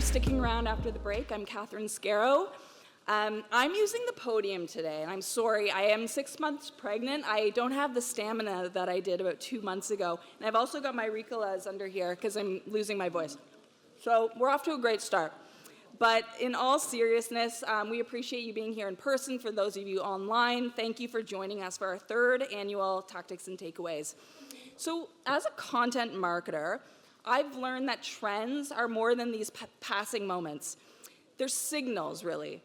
sticking around after the break. I'm Katherine Scarrow. I'm using the podium today, and I'm sorry, I am 6 months pregnant. I don't have the stamina that I did about 2 months ago, and I've also got my Ricolas under here because I'm losing my voice. So we're off to a great start. But in all seriousness, we appreciate you being here in person. For those of you online, thank you for joining us for our third annual Tactics and Takeaways. So as a content marketer, I've learned that trends are more than these passing moments. They're signals, really.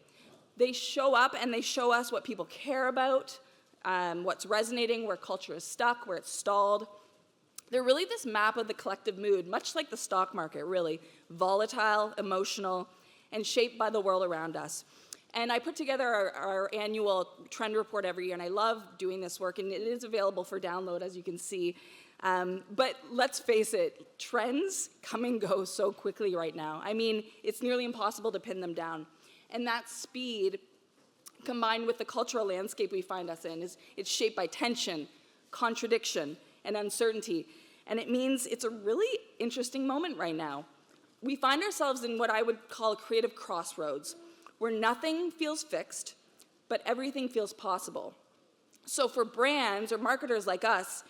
They show up and they show us what people care about, what's resonating, where culture is stuck, where it's stalled. They're really this map of the collective mood, much like the stock market, really. Volatile, emotional, and shaped by the world around us. And I put together our annual trend report every year, and I love doing this work, and it is available for download, as you can see. But let's face it, trends come and go so quickly right now. I mean, it's nearly impossible to pin them down. And that speed, combined with the cultural landscape we find us in, it's shaped by tension, contradiction, and uncertainty. And it means it's a really interesting moment right now. We find ourselves in what I would call a creative crossroads, where nothing feels fixed, but everything feels possible. So for brands or marketers like us,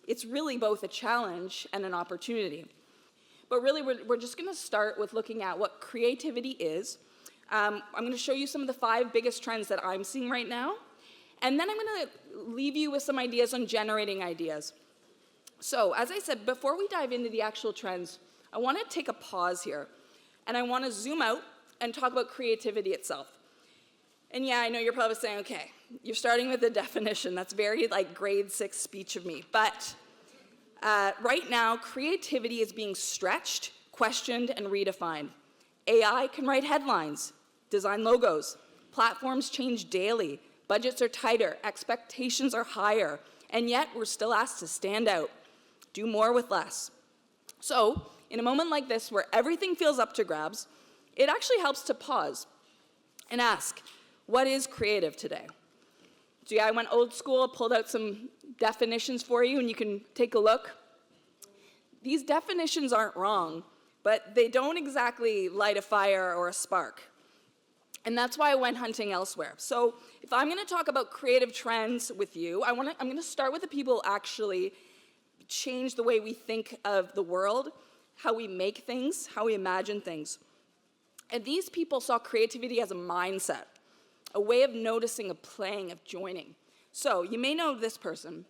it's really both a challenge and an opportunity. But really, we're just going to start with looking at what creativity is. I'm going to show you some of the 5 biggest trends that I'm seeing right now. And then I'm going to leave you with some ideas on generating ideas. So as I said, before we dive into the actual trends, I want to take a pause here. And I want to zoom out and talk about creativity itself. And yeah, I know you're probably saying, okay, you're starting with a definition. That's very like grade 6 speech of me. But right now, creativity is being stretched, questioned, and redefined. AI can write headlines, design logos. Platforms change daily. Budgets are tighter. Expectations are higher. And yet, we're still asked to stand out, do more with less. So, in a moment like this, where everything feels up to grabs, it actually helps to pause and ask, what is creative today? So yeah, I went old school, pulled out some definitions for you, and you can take a look. These definitions aren't wrong, but they don't exactly light a fire or a spark. And that's why I went hunting elsewhere. So if I'm going to talk about creative trends with you, I'm going to start with the people who actually change the way we think of the world, how we make things, how we imagine things. And these people saw creativity as a mindset, a way of noticing, of playing, of joining. So you may know this person,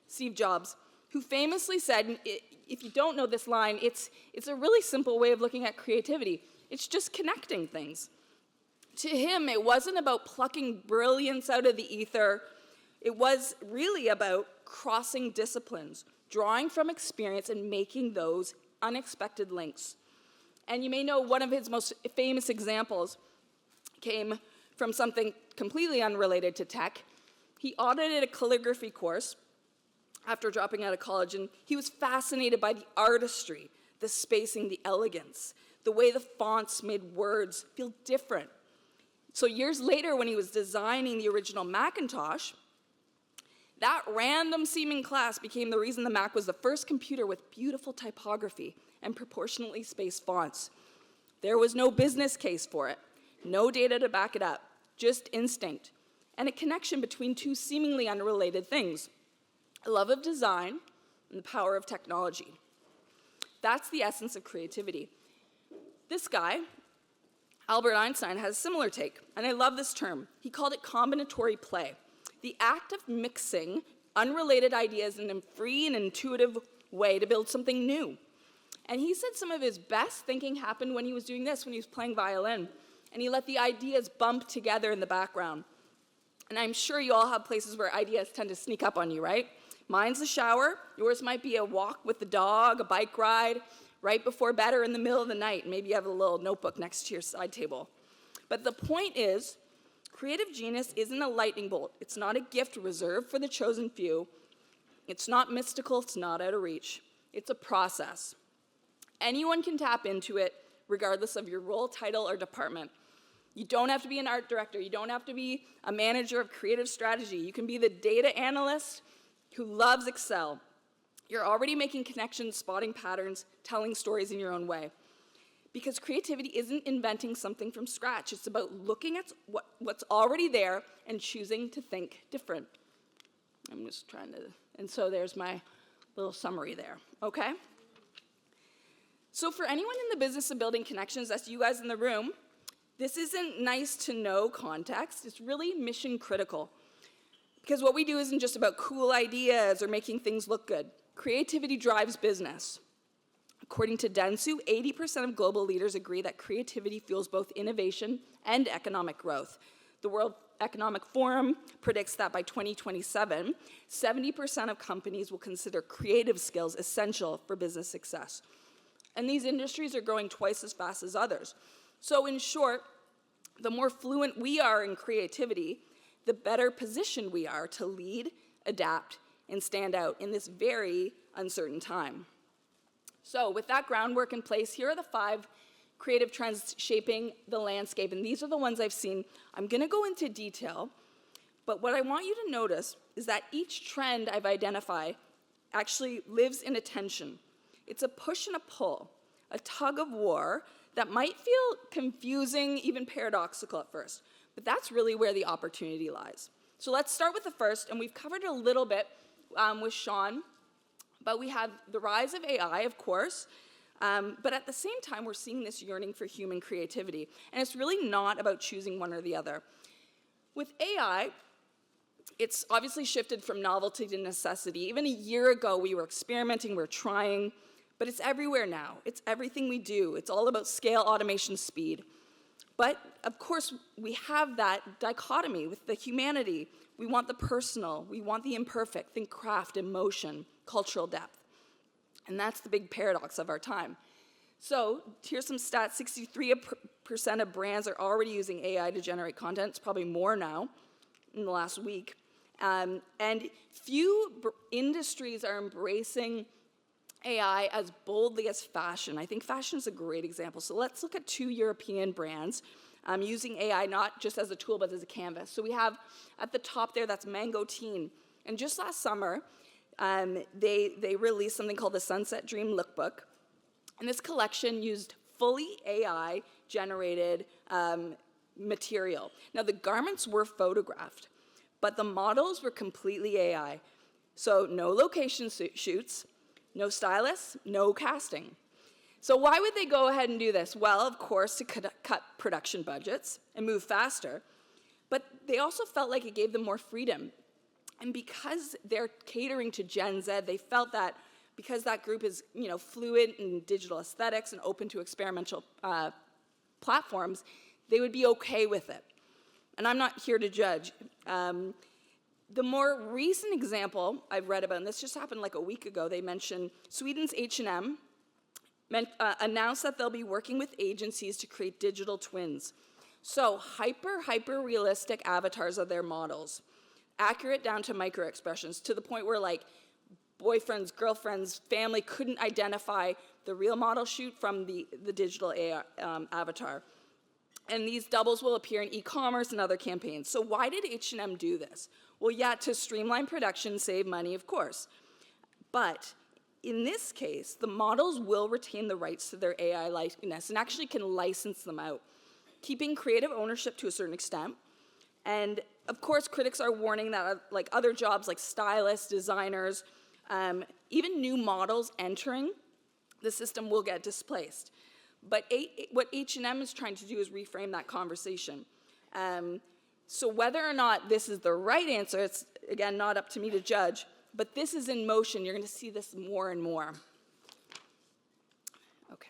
Steve Jobs, who famously said, if you don't know this line, it's a really simple way of looking at creativity. It's just connecting things. To him, it wasn't about plucking brilliance out of the ether. It was really about crossing disciplines, drawing from experience and making those unexpected links. And you may know one of his most famous examples came from something completely unrelated to tech. He audited a calligraphy course after dropping out of college, and he was fascinated by the artistry, the spacing, the elegance, the way the fonts made words feel different. So years later, when he was designing the original Macintosh, that random seeming class became the reason the Mac was the first computer with beautiful typography and proportionally spaced fonts. There was no business case for it, no data to back it up, just instinct, and a connection between two seemingly unrelated things, a love of design and the power of technology. That's the essence of creativity. This guy, Albert Einstein, has a similar take, and I love this term. He called it combinatory play, the act of mixing unrelated ideas in a free and intuitive way to build something new. And he said some of his best thinking happened when he was doing this, when he was playing violin, and he let the ideas bump together in the background. And I'm sure you all have places where ideas tend to sneak up on you, right? Mine's the shower. Yours might be a walk with the dog, a bike ride, right before bed or in the middle of the night. Maybe you have a little notebook next to your side table. But the point is, creative genius isn't a lightning bolt. It's not a gift reserved for the chosen few. It's not mystical. It's not out of reach. It's a process. Anyone can tap into it, regardless of your role, title, or department. You don't have to be an art director. You don't have to be a manager of creative strategy. You can be the data analyst who loves Excel. You're already making connections, spotting patterns, telling stories in your own way. Because creativity isn't inventing something from scratch. It's about looking at what's already there and choosing to think different. I'm just trying to, and so there's my little summary there, okay? So for anyone in the business of building connections, that's you guys in the room, this isn't nice to know context, it's really mission critical. Because what we do isn't just about cool ideas or making things look good. Creativity drives business. According to Dentsu, 80% of global leaders agree that creativity fuels both innovation and economic growth. The World Economic Forum predicts that by 2027, 70% of companies will consider creative skills essential for business success. And these industries are growing twice as fast as others. So in short, the more fluent we are in creativity, the better positioned we are to lead, adapt, and stand out in this very uncertain time. So with that groundwork in place, here are the 5 creative trends shaping the landscape, and these are the ones I've seen. I'm gonna go into detail, but what I want you to notice is that each trend I've identified actually lives in a tension. It's a push and a pull, a tug of war that might feel confusing, even paradoxical at first, but that's really where the opportunity lies. So let's start with the first, and we've covered it a little bit with Sean, but we have the rise of AI, of course, but at the same time, we're seeing this yearning for human creativity, and it's really not about choosing one or the other. With AI, it's obviously shifted from novelty to necessity. Even a year ago, we were experimenting, we were trying, but it's everywhere now. It's everything we do. It's all about scale, automation, speed. But of course, we have that dichotomy with the humanity. We want the personal, we want the imperfect, think craft, emotion, cultural depth. And that's the big paradox of our time. So here's some stats. 63% of brands are already using AI to generate content. It's probably more now in the last week. And few industries are embracing AI as boldly as fashion. I think fashion is a great example. So let's look at 2 European brands using AI not just as a tool, but as a canvas. So we have at the top there, that's Mango Teen. And just last summer, they released something called the Sunset Dream Lookbook. And this collection used fully AI-generated material. Now, the garments were photographed, but the models were completely AI. So no location shoots, no stylists, no casting. So why would they go ahead and do this? Well, of course, to cut production budgets and move faster, but they also felt like it gave them more freedom. And because they're catering to Gen Z, they felt that because that group is, fluid in digital aesthetics and open to experimental platforms, they would be okay with it. And I'm not here to judge. The more recent example I've read about, and this just happened like a week ago, they mentioned Sweden's H&M announced that they'll be working with agencies to create digital twins. So hyper realistic avatars of their models, accurate down to micro expressions, to the point where like boyfriends, girlfriends, family couldn't identify the real model shoot from the digital avatar. And these doubles will appear in e-commerce and other campaigns. So why did H&M do this? Well, yeah, to streamline production, save money, of course. But in this case, the models will retain the rights to their AI likeness and actually can license them out, keeping creative ownership to a certain extent. And of course, critics are warning that like other jobs like stylists, designers, even new models entering the system will get displaced. But what H&M is trying to do is reframe that conversation. So whether or not this is the right answer, it's, again, not up to me to judge, but this is in motion. You're going to see this more and more. Okay.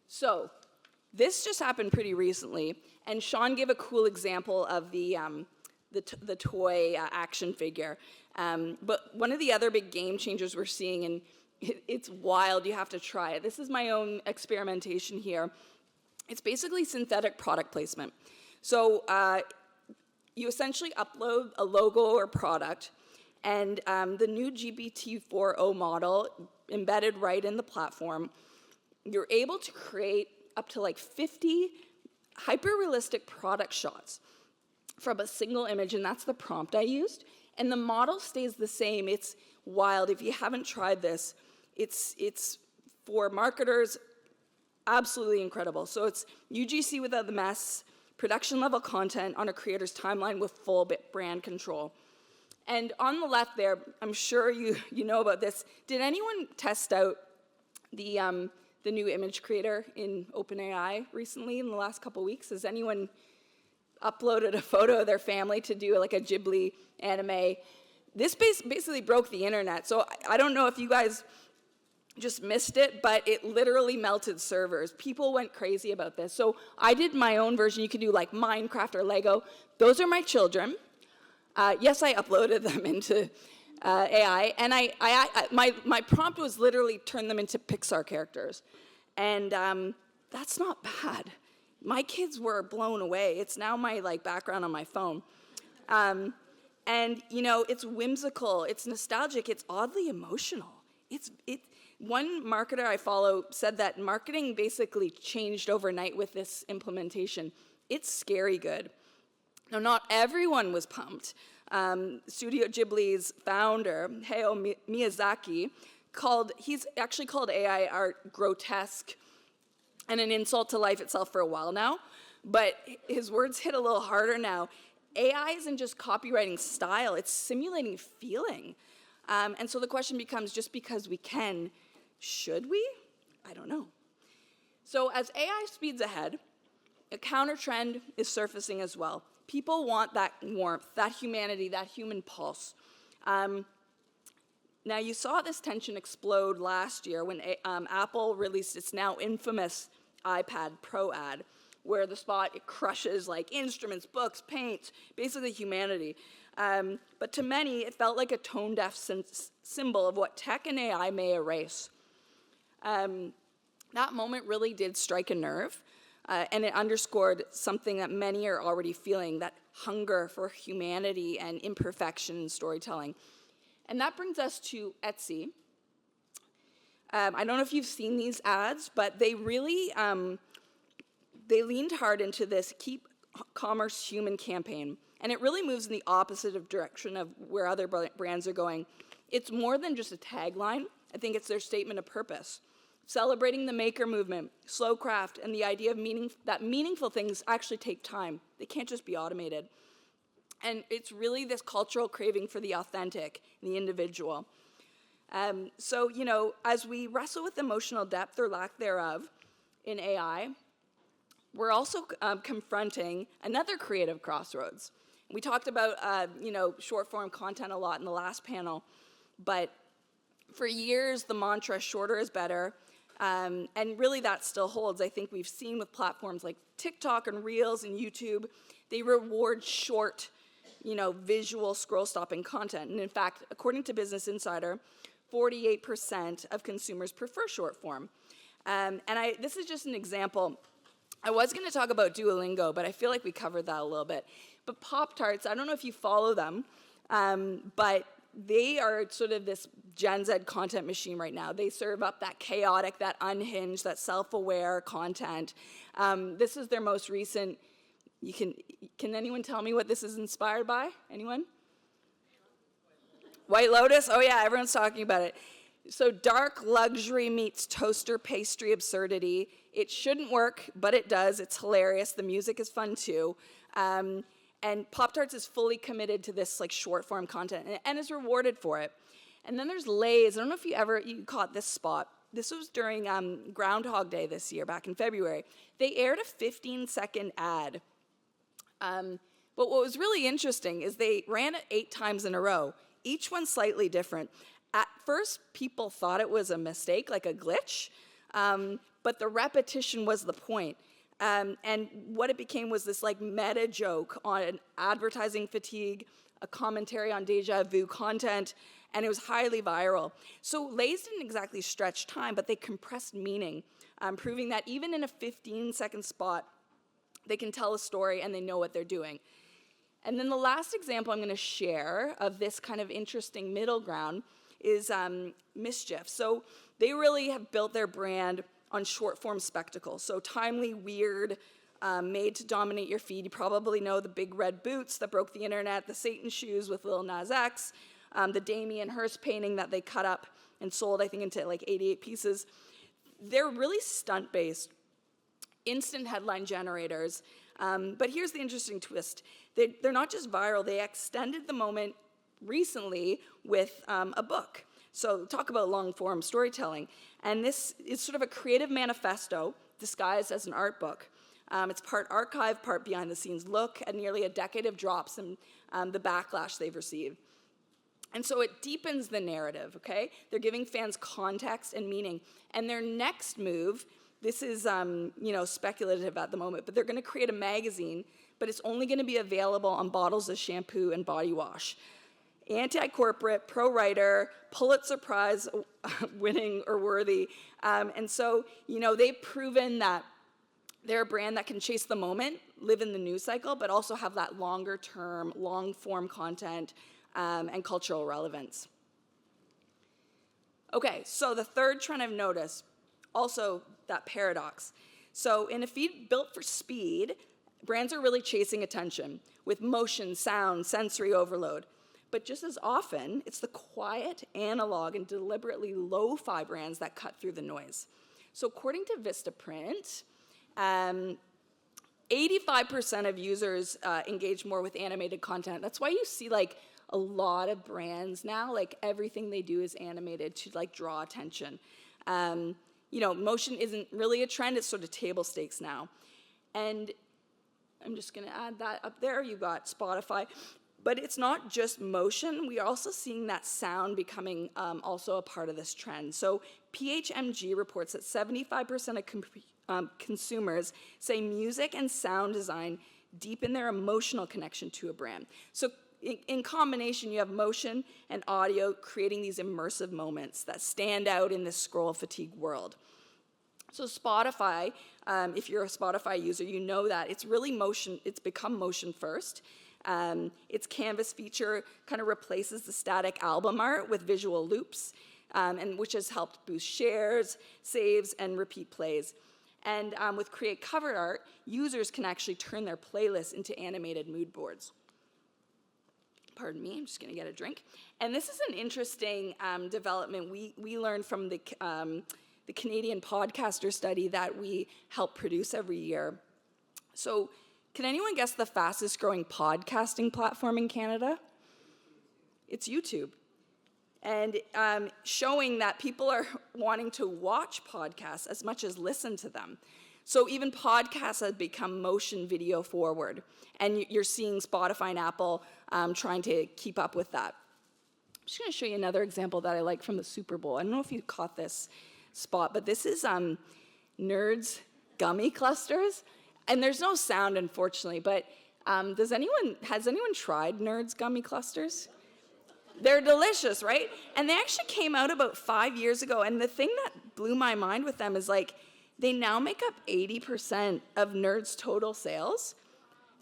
So this just happened pretty recently, and Sean gave a cool example of the toy action figure. But one of the other big game changers we're seeing, and it's wild, you have to try it. This is my own experimentation here. It's basically synthetic product placement. So you essentially upload a logo or product, and the new GPT-4o model embedded right in the platform, you're able to create up to like 50 hyper-realistic product shots from a single image, and that's the prompt I used. And the model stays the same. It's wild. If you haven't tried this, it's for marketers. absolutely incredible. So it's UGC without the mess, production level content on a creator's timeline with full brand control. And on the left there, I'm sure you know about this. Did anyone test out the new image creator in OpenAI recently in the last couple weeks? Has anyone uploaded a photo of their family to do like a Ghibli anime? This basically broke the internet. So I don't know if you guys just missed it, but it literally melted servers. People went crazy about this. So I did my own version. You can do like Minecraft or Lego. Those are my children. Yes, I uploaded them into AI, and my prompt was literally turn them into Pixar characters, and that's not bad. My kids were blown away. It's now my background on my phone, and it's whimsical, it's nostalgic, it's oddly emotional. One marketer I follow said that marketing basically changed overnight with this implementation. It's scary good. Now, not everyone was pumped. Studio Ghibli's founder, Hayao Miyazaki, he's actually called AI art grotesque and an insult to life itself for a while now, but his words hit a little harder now. AI isn't just copywriting style, it's simulating feeling. And so the question becomes, just because we can, should we? I don't know. So as AI speeds ahead, a counter trend is surfacing as well. People want that warmth, that humanity, that human pulse. Now, you saw this tension explode last year when Apple released its now infamous iPad Pro ad, where the spot, it crushes instruments, books, paints, basically humanity. But to many, it felt like a tone-deaf symbol of what tech and AI may erase. That moment really did strike a nerve. And it underscored something that many are already feeling, that hunger for humanity and imperfection in storytelling. And that brings us to Etsy. I don't know if you've seen these ads, but they really, they leaned hard into this Keep Commerce Human campaign. And it really moves in the opposite direction of where other brands are going. It's more than just a tagline. I think it's their statement of purpose. Celebrating the maker movement, slow craft, and the idea of that meaningful things actually take time. They can't just be automated. And it's really this cultural craving for the authentic and the individual. So, as we wrestle with emotional depth or lack thereof in AI, we're also confronting another creative crossroads. We talked about, short form content a lot in the last panel, but for years, the mantra, shorter is better. And really that still holds. I think we've seen with platforms like TikTok and Reels and YouTube, they reward short, visual scroll-stopping content. And in fact, according to Business Insider, 48% of consumers prefer short form. This is just an example. I was going to talk about Duolingo, but I feel like we covered that a little bit. But Pop-Tarts, I don't know if you follow them, but they are sort of this Gen Z content machine right now. They serve up that chaotic, that unhinged, that self-aware content. This is their most recent. Can anyone tell me what this is inspired by? Anyone? White Lotus? Oh yeah, everyone's talking about it. So dark luxury meets toaster pastry absurdity. It shouldn't work, but it does. It's hilarious. The music is fun too. And Pop-Tarts is fully committed to this short form content and is rewarded for it. And then there's Lay's. I don't know if you caught this spot. This was during Groundhog Day this year, back in February. They aired a 15-second ad. But what was really interesting is they ran it 8 times in a row, each one slightly different. At first, people thought it was a mistake, like a glitch, but the repetition was the point. And what it became was this meta joke on advertising fatigue, a commentary on deja vu content, and it was highly viral. So Lay's didn't exactly stretch time, but they compressed meaning, proving that even in a 15-second spot, they can tell a story and they know what they're doing. And then the last example I'm going to share of this kind of interesting middle ground is Mischief. So they really have built their brand on short-form spectacle. So timely, weird, made to dominate your feed. You probably know the big red boots that broke the internet, the Satan shoes with Lil Nas X, the Damien Hirst painting that they cut up and sold, I think, into 88 pieces. They're really stunt-based. instant headline generators. But here's the interesting twist. They're not just viral, they extended the moment recently with a book. So talk about long-form storytelling. And this is sort of a creative manifesto disguised as an art book. It's part archive, part behind-the-scenes look at nearly a decade of drops and the backlash they've received. And so it deepens the narrative, okay? They're giving fans context and meaning. And their next move, this is speculative at the moment, but they're going to create a magazine, but it's only going to be available on bottles of shampoo and body wash. Anti-corporate, pro-writer, Pulitzer Prize winning or worthy. And so, they've proven that they're a brand that can chase the moment, live in the news cycle, but also have that longer-term, long-form content and cultural relevance. Okay, so the third trend I've noticed, also that paradox. So in a feed built for speed, brands are really chasing attention with motion, sound, sensory overload. But just as often, it's the quiet, analog, and deliberately lo-fi brands that cut through the noise. So according to Vistaprint, 85% of users engage more with animated content. That's why you see a lot of brands now, everything they do is animated to draw attention. Motion isn't really a trend, it's sort of table stakes now. And I'm just gonna add that up there, you've got Spotify. But it's not just motion, we are also seeing that sound becoming also a part of this trend. So PHMG reports that 75% of consumers say music and sound design deepen their emotional connection to a brand. So in combination, you have motion and audio creating these immersive moments that stand out in this scroll fatigue world. So Spotify, if you're a Spotify user, you know that it's really motion, it's become motion first. Its Canvas feature kind of replaces the static album art with visual loops, and which has helped boost shares, saves, and repeat plays. And with Create Cover Art, users can actually turn their playlists into animated mood boards. Pardon me, I'm just going to get a drink. And this is an interesting development we learned from the Canadian podcaster study that we help produce every year. So can anyone guess the fastest growing podcasting platform in Canada? It's YouTube. And showing that people are wanting to watch podcasts as much as listen to them. So even podcasts have become motion video forward. And you're seeing Spotify and Apple trying to keep up with that. I'm just going to show you another example that I like from the Super Bowl. I don't know if you caught this spot, but this is Nerds gummy clusters. And there's no sound, unfortunately, but has anyone tried Nerds gummy clusters? They're delicious, right? And they actually came out about 5 years ago, and the thing that blew my mind with them is they now make up 80% of Nerds' total sales.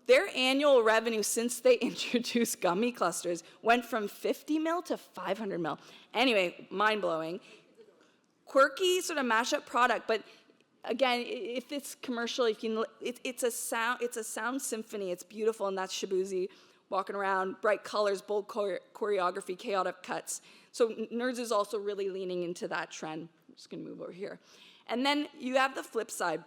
Their annual revenue since they introduced gummy clusters went from 50 mil to 500 mil. Anyway, mind-blowing. Quirky sort of mashup product, but again, if it's commercial, it's a sound symphony. It's beautiful, and that's Shabuzi walking around, bright colors, bold choreography, chaotic cuts. So Nerds is also really leaning into that trend. I'm just going to move over here. And then you have the flip side.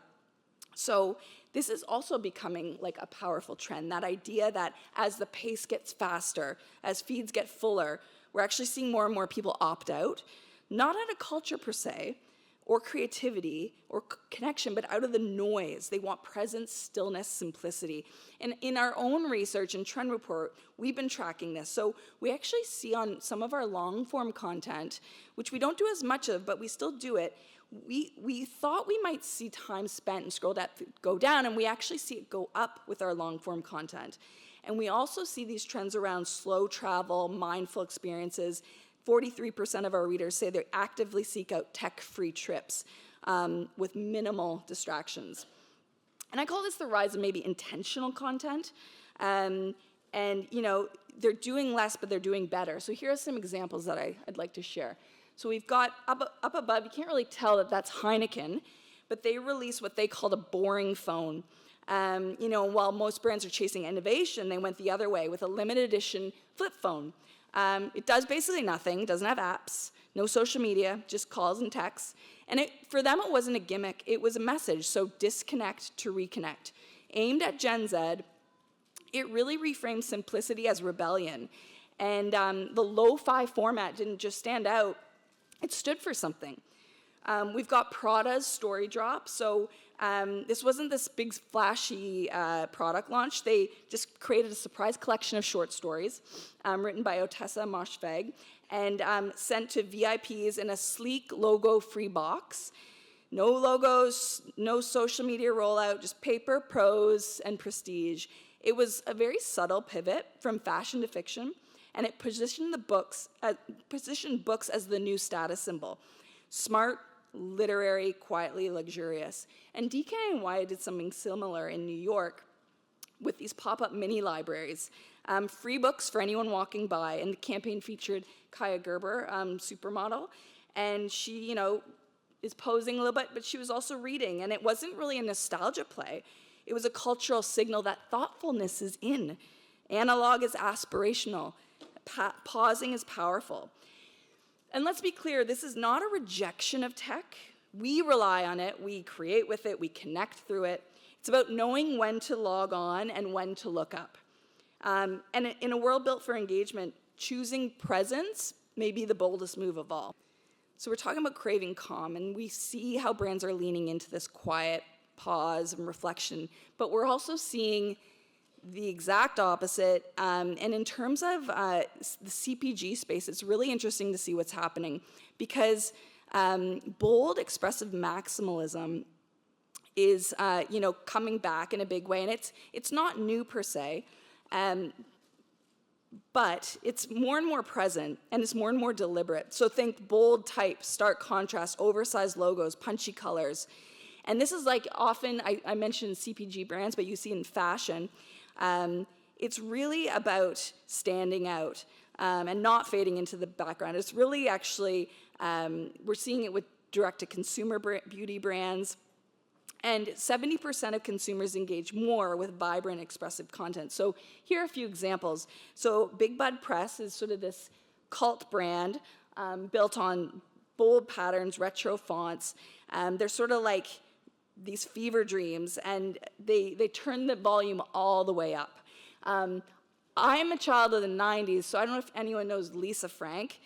So this is also becoming a powerful trend, that idea that as the pace gets faster, as feeds get fuller, we're actually seeing more and more people opt out, not out of culture per se, or creativity, or connection, but out of the noise. They want presence, stillness, simplicity. And in our own research and trend report, we've been tracking this. So we actually see on some of our long-form content, which we don't do as much of, but we still do it, we thought we might see time spent and scroll depth go down, and we actually see it go up with our long-form content. And we also see these trends around slow travel, mindful experiences. 43% of our readers say they actively seek out tech-free trips with minimal distractions. And I call this the rise of maybe intentional content. And they're doing less, but they're doing better. So here are some examples that I'd like to share. So we've got up above, you can't really tell that that's Heineken, but they released what they called a boring phone. While most brands are chasing innovation, they went the other way with a limited edition flip phone. It does basically nothing, doesn't have apps, no social media, just calls and texts. And for them, it wasn't a gimmick, it was a message. So disconnect to reconnect. Aimed at Gen Z, it really reframed simplicity as rebellion. And the lo-fi format didn't just stand out, it stood for something. We've got Prada's story drop. So this wasn't this big flashy product launch. They just created a surprise collection of short stories written by Otessa Moshfegh and sent to VIPs in a sleek logo-free box. No logos, no social media rollout, just paper, prose, and prestige. It was a very subtle pivot from fashion to fiction, and it positioned books as the new status symbol. Smart, literary, quietly luxurious. And DKNY did something similar in New York with these pop-up mini libraries. Free books for anyone walking by, and the campaign featured Kaya Gerber, supermodel, and she, is posing a little bit, but she was also reading, and it wasn't really a nostalgia play. It was a cultural signal that thoughtfulness is in. Analog is aspirational. Pausing is powerful. And let's be clear, this is not a rejection of tech. We rely on it, we create with it, we connect through it. It's about knowing when to log on and when to look up. And in a world built for engagement, choosing presence may be the boldest move of all. So we're talking about craving calm, and we see how brands are leaning into this quiet pause and reflection, but we're also seeing the exact opposite. And in terms of the CPG space, it's really interesting to see what's happening because bold, expressive maximalism is, coming back in a big way, and it's not new per se, but it's more and more present, and it's more and more deliberate. So think bold type, stark contrast, oversized logos, punchy colors. And this is like often, I mentioned CPG brands, but you see in fashion, it's really about standing out and not fading into the background. It's really actually, we're seeing it with direct-to-consumer beauty brands, and 70% of consumers engage more with vibrant, expressive content. So here are a few examples. So Big Bud Press is sort of this cult brand built on bold patterns, retro fonts. They're sort of like these fever dreams, and they turn the volume all the way up. I'm a child of the 90s, so I don't know if anyone knows Lisa Frank.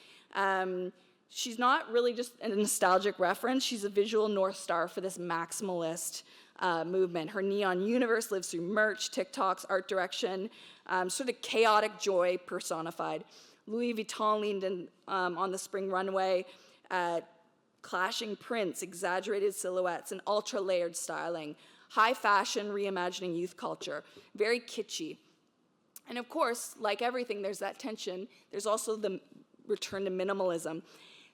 She's not really just a nostalgic reference. She's a visual North Star for this maximalist movement. Her neon universe lives through merch, TikToks, art direction, sort of chaotic joy personified. Louis Vuitton leaned in on the spring runway, clashing prints, exaggerated silhouettes, and ultra-layered styling. High fashion, reimagining youth culture. Very kitschy. And of course, like everything, there's that tension. There's also the return to minimalism.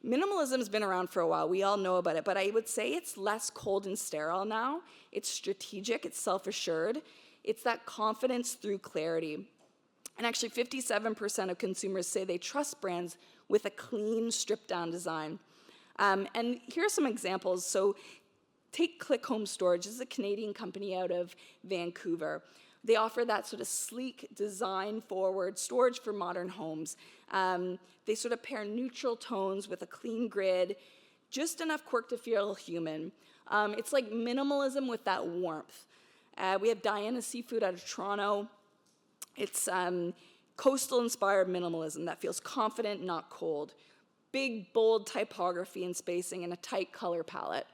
Minimalism has been around for a while. We all know about it, but I would say it's less cold and sterile now. It's strategic, it's self-assured. It's that confidence through clarity. And actually, 57% of consumers say they trust brands with a clean, stripped-down design. And here are some examples. So take Click Home Storage. This is a Canadian company out of Vancouver. They offer that sort of sleek, design-forward storage for modern homes. They sort of pair neutral tones with a clean grid, just enough quirk to feel human. It's like minimalism with that warmth. We have Diana Seafood out of Toronto. It's coastal-inspired minimalism that feels confident, not cold. Big, bold typography and spacing and a tight color palette.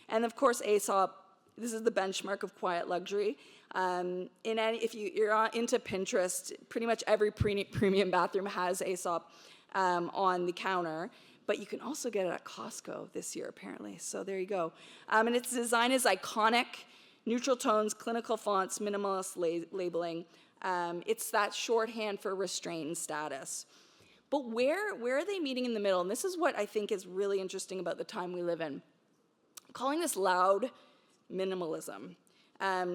And of course, Aesop, this is the benchmark of quiet luxury. If you're into Pinterest, pretty much every premium bathroom has Aesop on the counter, but you can also get it at Costco this year, apparently. So there you go. And its design is iconic, neutral tones, clinical fonts, minimalist labeling. It's that shorthand for restraint and status. But where are they meeting in the middle? And this is what I think is really interesting about the time we live in. I'm calling this loud minimalism.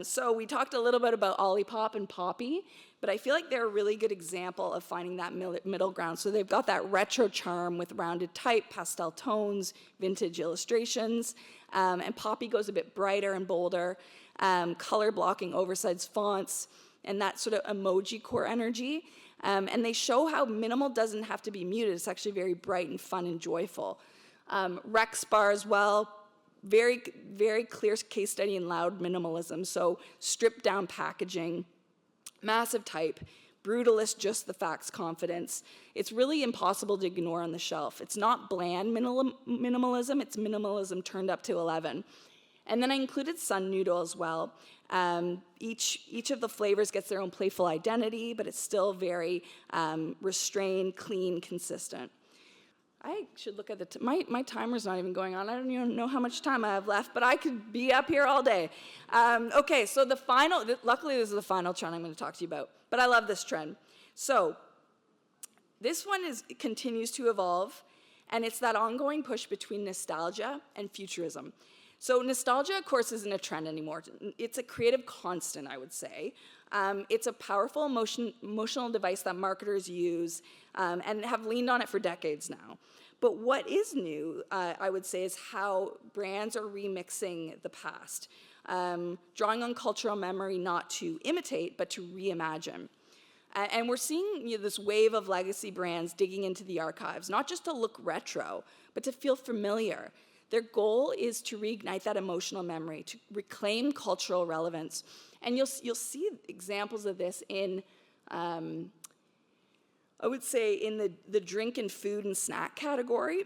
So we talked a little bit about Olipop and Poppy, but I feel like they're a really good example of finding that middle ground. So they've got that retro charm with rounded type, pastel tones, vintage illustrations, and Poppy goes a bit brighter and bolder, color blocking, oversized fonts, and that sort of emoji core energy. And they show how minimal doesn't have to be muted. It's actually very bright and fun and joyful. Rex bar as well, very, very clear case study in loud minimalism. So stripped down packaging, massive type, brutalist, just the facts confidence. It's really impossible to ignore on the shelf. It's not bland minimalism, it's minimalism turned up to 11. And then I included Sun Noodle as well. Each of the flavors gets their own playful identity, but it's still very restrained, clean, consistent. I should look at my timer's not even going on. I don't even know how much time I have left, but I could be up here all day. Okay, so luckily this is the final trend I'm going to talk to you about, but I love this trend. So this one continues to evolve, and it's that ongoing push between nostalgia and futurism. So nostalgia, of course, isn't a trend anymore. It's a creative constant, I would say. It's a powerful emotional device that marketers use and have leaned on it for decades now. But what is new, I would say, is how brands are remixing the past, drawing on cultural memory not to imitate, but to reimagine. And we're seeing this wave of legacy brands digging into the archives, not just to look retro, but to feel familiar. Their goal is to reignite that emotional memory, to reclaim cultural relevance. And you'll see examples of this in, I would say, in the drink and food and snack category.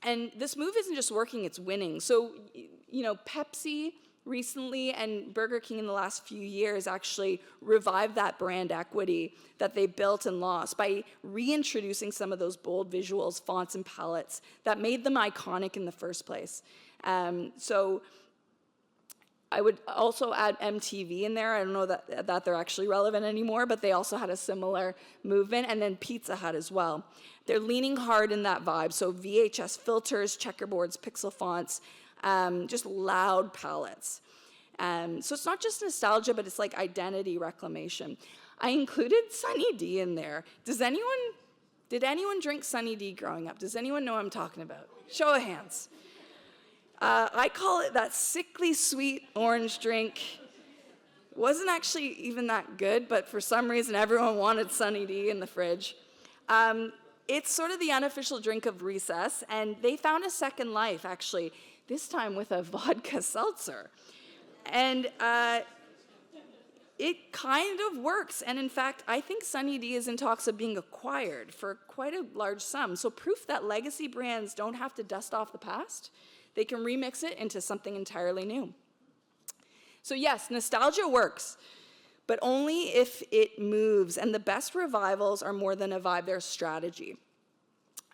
And this move isn't just working, it's winning. So, Pepsi recently and Burger King in the last few years actually revived that brand equity that they built and lost by reintroducing some of those bold visuals, fonts, and palettes that made them iconic in the first place. So I would also add MTV in there. I don't know that they're actually relevant anymore, but they also had a similar movement, and then Pizza Hut as well. They're leaning hard in that vibe, so VHS filters, checkerboards, pixel fonts, just loud palettes. So it's not just nostalgia, but it's like identity reclamation. I included Sunny D in there. Did anyone drink Sunny D growing up? Does anyone know what I'm talking about? Show of hands. I call it that sickly sweet orange drink. Wasn't actually even that good, but for some reason everyone wanted Sunny D in the fridge. It's sort of the unofficial drink of recess, and they found a second life, actually, this time with a vodka seltzer. And it kind of works. And in fact, I think Sunny D is in talks of being acquired for quite a large sum. So proof that legacy brands don't have to dust off the past. They can remix it into something entirely new. So yes, nostalgia works, but only if it moves. And the best revivals are more than a vibe, they're a strategy.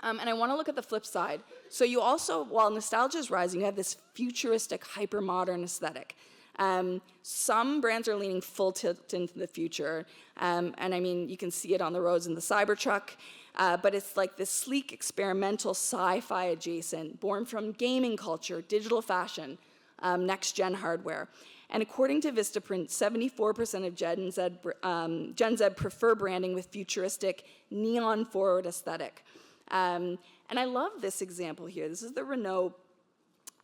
And I want to look at the flip side. So you also, while nostalgia is rising, you have this futuristic, hyper-modern aesthetic. Some brands are leaning full tilt into the future. And I mean, you can see it on the roads in the Cybertruck. But it's like this sleek, experimental, sci-fi adjacent, born from gaming culture, digital fashion, next-gen hardware. And according to Vistaprint, 74% of Gen Z prefer branding with futuristic, neon-forward aesthetic. And I love this example here. This is the Renault,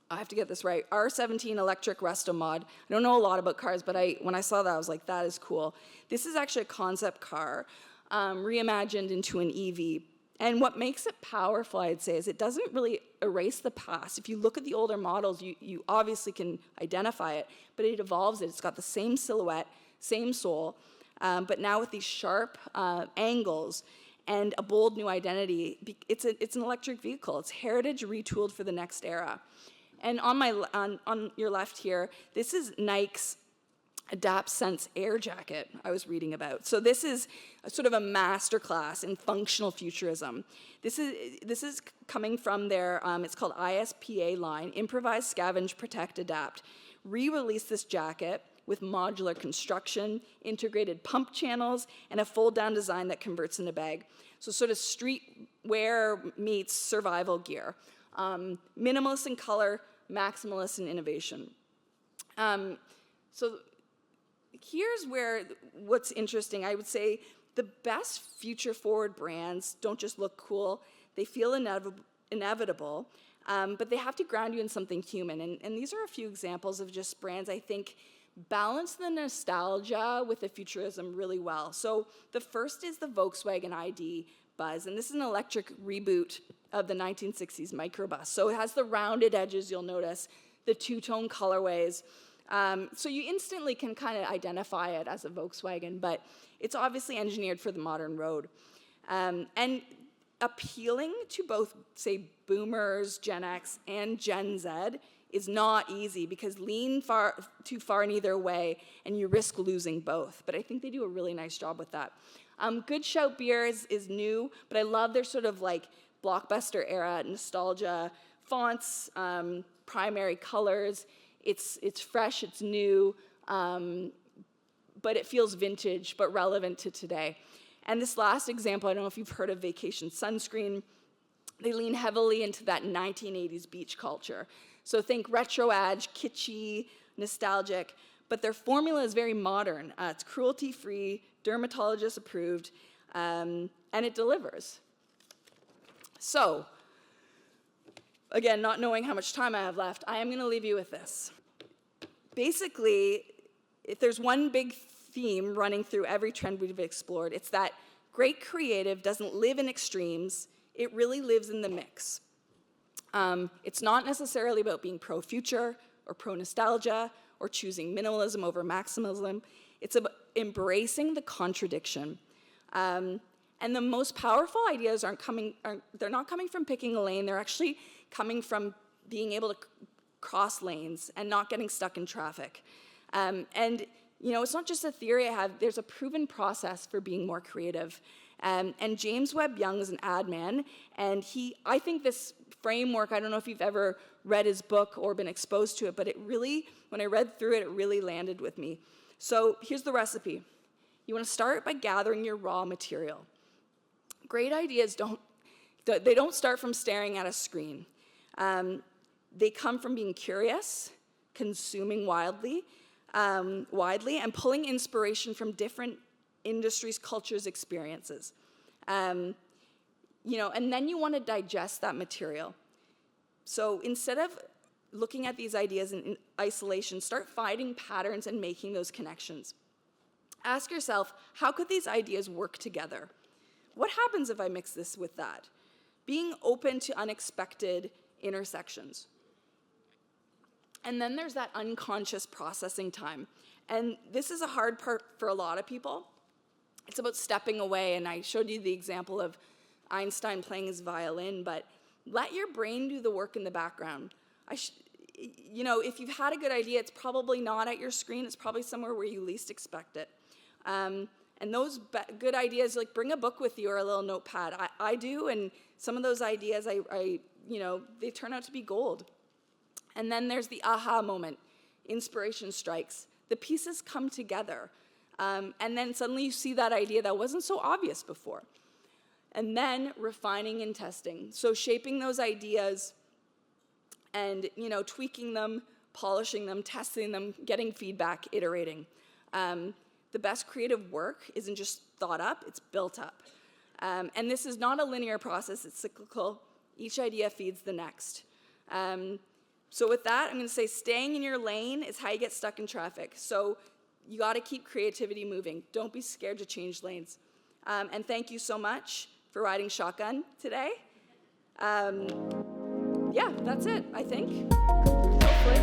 I have to get this right, R17 electric resto mod. I don't know a lot about cars, but when I saw that, I was like, that is cool. This is actually a concept car reimagined into an EV. And what makes it powerful, I'd say, is it doesn't really erase the past. If you look at the older models, you obviously can identify it, but it evolves it. It's got the same silhouette, same soul, but now with these sharp angles and a bold new identity. It's an electric vehicle. It's heritage retooled for the next era. And on your left here, this is Nike's Adapt Sense Air jacket I was reading about. So this is sort of a masterclass in functional futurism. This is coming from their, it's called ISPA line, Improvise, Scavenge, Protect, Adapt. Re-released this jacket with modular construction, integrated pump channels, and a fold-down design that converts in a bag. So sort of streetwear meets survival gear. Minimalist in color, maximalist in innovation. So here's what's interesting. I would say the best future-forward brands don't just look cool. They feel inevitable, but they have to ground you in something human. And these are a few examples of just brands I think balance the nostalgia with the futurism really well. So the first is the Volkswagen ID Buzz, and this is an electric reboot of the 1960s microbus. So it has the rounded edges, you'll notice, the two-tone colorways. So you instantly can kind of identify it as a Volkswagen, but it's obviously engineered for the modern road. And appealing to both, say, boomers, Gen X, and Gen Z is not easy because lean too far in either way, and you risk losing both. But I think they do a really nice job with that. Good Shout beer is new, but I love their sort of like blockbuster era nostalgia, fonts, primary colors. It's fresh, it's new, but it feels vintage, but relevant to today. And this last example, I don't know if you've heard of Vacation Sunscreen. They lean heavily into that 1980s beach culture. So think retro edge, kitschy, nostalgic, but their formula is very modern. It's cruelty-free, dermatologist approved, and it delivers. So, again, not knowing how much time I have left, I am going to leave you with this. Basically, if there's one big theme running through every trend we've explored, it's that great creative doesn't live in extremes, it really lives in the mix. It's not necessarily about being pro-future or pro-nostalgia or choosing minimalism over maximalism. It's about embracing the contradiction. And the most powerful ideas they're not coming from picking a lane, they're actually coming from being able to cross lanes and not getting stuck in traffic. And you know, it's not just a theory I have, there's a proven process for being more creative. And James Webb Young is an ad man, and I think this framework, I don't know if you've ever read his book or been exposed to it, but it really, when I read through it, it really landed with me. So here's the recipe. You want to start by gathering your raw material. Great ideas they don't start from staring at a screen. They come from being curious, consuming widely, and pulling inspiration from different industries, cultures, experiences. You know, and then you want to digest that material. So instead of looking at these ideas in isolation, start finding patterns and making those connections. Ask yourself, how could these ideas work together? What happens if I mix this with that? Being open to unexpected intersections. And then there's that unconscious processing time. And this is a hard part for a lot of people. It's about stepping away, and I showed you the example of Einstein playing his violin, but let your brain do the work in the background. You know, if you've had a good idea, it's probably not at your screen, it's probably somewhere where you least expect it. And those good ideas, like bring a book with you or a little notepad. I do, and some of those ideas, you know, they turn out to be gold. And then there's the aha moment. Inspiration strikes. The pieces come together. And then suddenly you see that idea that wasn't so obvious before. And then refining and testing. So shaping those ideas and, you know, tweaking them, polishing them, testing them, getting feedback, iterating. The best creative work isn't just thought up, it's built up. And this is not a linear process, it's cyclical. Each idea feeds the next. So with that, I'm going to say staying in your lane is how you get stuck in traffic. So you got to keep creativity moving. Don't be scared to change lanes. And thank you so much for riding shotgun today. Yeah, that's it, I think. Hopefully.